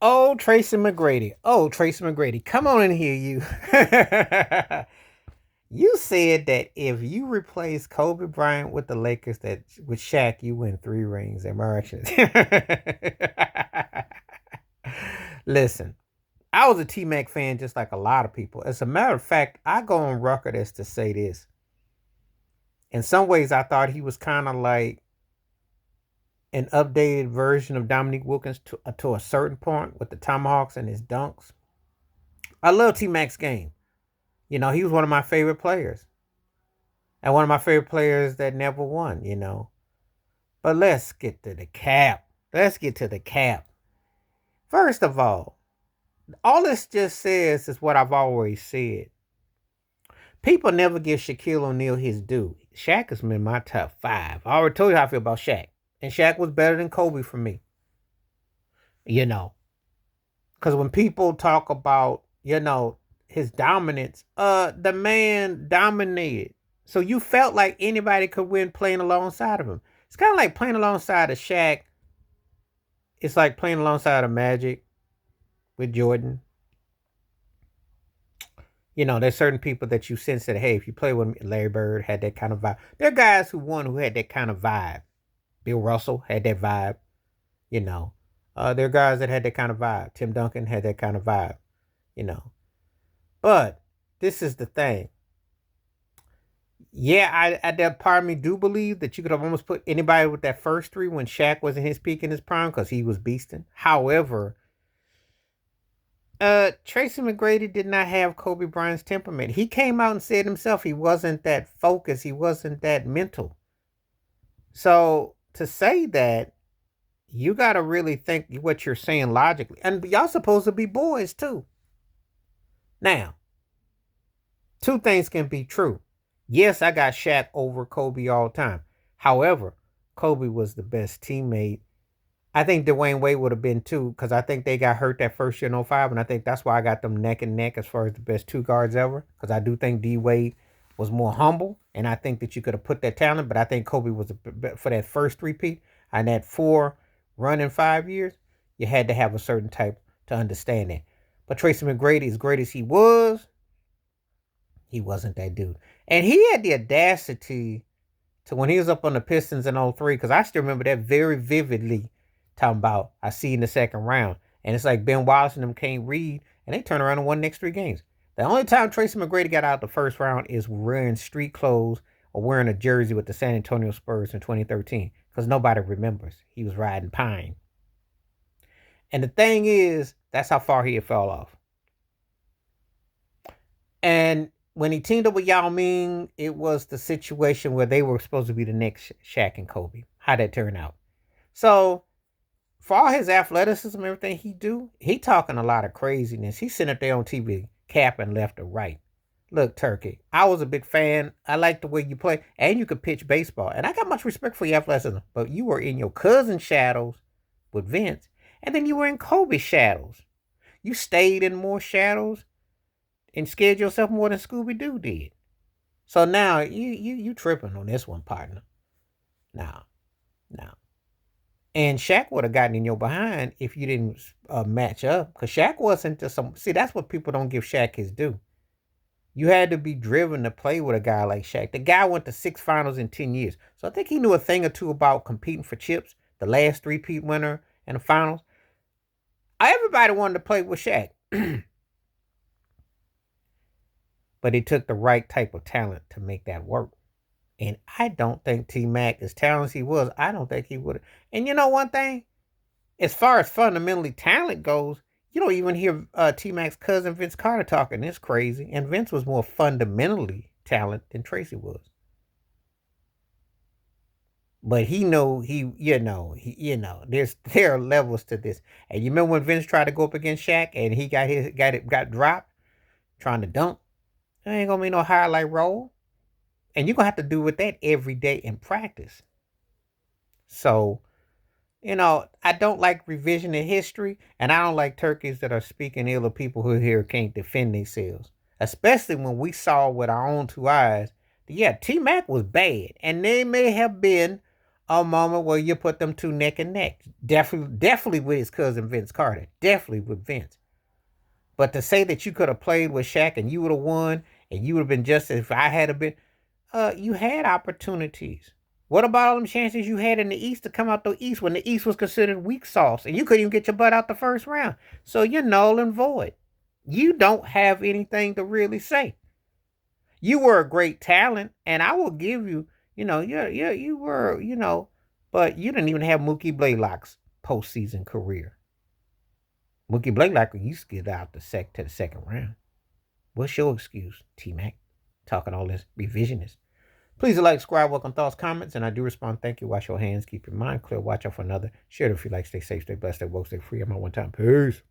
Oh, Tracy McGrady. Oh, Tracy McGrady. Come on in here, you. You said that if you replace Kobe Bryant with the Lakers, that with Shaq, you win 3 rings. Am I right? Listen, I was a T Mac fan just like a lot of people. As a matter of fact, I go on record as to say this. In some ways, I thought he was kind of like an updated version of Dominique Wilkins to a certain point with the tomahawks and his dunks. I love T Mac's game. He was one of my favorite players and one of my favorite players that never won. But let's get to the cap. Let's get to the cap. First of all this just says is what I've always said. People never give Shaquille O'Neal his due. Shaq has been my top 5. I already told you how I feel about Shaq. And Shaq was better than Kobe for me. You know. Because when people talk about, his dominance, the man dominated. So you felt like anybody could win playing alongside of him. It's kind of like playing alongside of Shaq. It's like playing alongside of Magic with Jordan. There's certain people that you sense that, hey, if you play with me, Larry Bird had that kind of vibe. There are guys who won who had that kind of vibe. Bill Russell had that vibe. You know, there are guys that had that kind of vibe. Tim Duncan had that kind of vibe. You know, but this is the thing. Yeah, I that part of me do believe that you could have almost put anybody with that first 3 when Shaq was in his peak in his prime because he was beasting. However, Tracy McGrady did not have Kobe Bryant's temperament. He came out and said himself he wasn't that focused, he wasn't that mental. So to say that, you gotta really think what you're saying logically. And y'all supposed to be boys too. Now, 2 things can be true. Yes, I got Shaq over Kobe all the time. However, Kobe was the best teammate. I think Dwayne Wade would have been too, because I think they got hurt that first year in '05, and I think that's why I got them neck and neck as far as the best 2 guards ever. Because I do think D Wade was more humble, and I think that you could have put that talent, but I think Kobe was for that first 3-peat and that 4 run in 5 years. You had to have a certain type to understand that. But Tracy McGrady, as great as he wasn't that dude, and he had the audacity to when he was up on the Pistons in '03, because I still remember that very vividly. Talking about I see in the second round, and it's like Ben Wallace and them can't read, and they turn around and won the next 3 games. The only time Tracy McGrady got out the first round is wearing street clothes or wearing a jersey with the San Antonio Spurs in 2013, because nobody remembers he was riding pine. And the thing is, that's how far he had fell off. And when he teamed up with Yao Ming, it was the situation where they were supposed to be the next Shaq and Kobe. How'd that turn out? So for all his athleticism, everything he talking a lot of craziness. He's sitting up there on TV, capping left or right. Look, Turkey, I was a big fan. I like the way you play, and you could pitch baseball. And I got much respect for your athleticism. But you were in your cousin's shadows with Vince, and then you were in Kobe's shadows. You stayed in more shadows and scared yourself more than Scooby Doo did. So now you tripping on this one, partner. Now, now. And Shaq would have gotten in your behind if you didn't match up. Because Shaq wasn't just some. See, that's what people don't give Shaq his due. You had to be driven to play with a guy like Shaq. The guy went to 6 finals in 10 years. So I think he knew a thing or two about competing for chips. The last 3-peat winner in the finals. Everybody wanted to play with Shaq. But it took the right type of talent to make that work. And I don't think T Mac, as talented as he was, I don't think he would have. And you know one thing? As far as fundamentally talent goes, you don't even hear T Mac's cousin Vince Carter talking. It's crazy. And Vince was more fundamentally talented than Tracy was. But there are levels to this. And you remember when Vince tried to go up against Shaq and he got dropped trying to dunk? There ain't gonna be no highlight roll. And you're gonna have to do with that every day in practice. So, I don't like revision of history, and I don't like turkeys that are speaking ill of people who here can't defend themselves. Especially when we saw with our own 2 eyes. Yeah, T Mac was bad, and they may have been a moment where you put them two neck and neck. Definitely with his cousin Vince Carter. Definitely with Vince. But to say that you could have played with Shaq and you would have won and you would have been just as if I had been, you had opportunities. What about all them chances you had in the East to come out the East when the East was considered weak sauce and you couldn't even get your butt out the first round? So you're null and void. You don't have anything to really say. You were a great talent, and I will give you, you were, but you didn't even have Mookie Blaylock's postseason career. Mookie Blaylock used to get out to the second round. What's your excuse, T Mac? Talking all this revisionist. Please like, subscribe, welcome thoughts, comments, and I do respond. Thank you. Wash your hands, keep your mind clear, watch out for another. Share it if you like. Stay safe, stay blessed, stay woke, stay free. I'm on one time. Peace.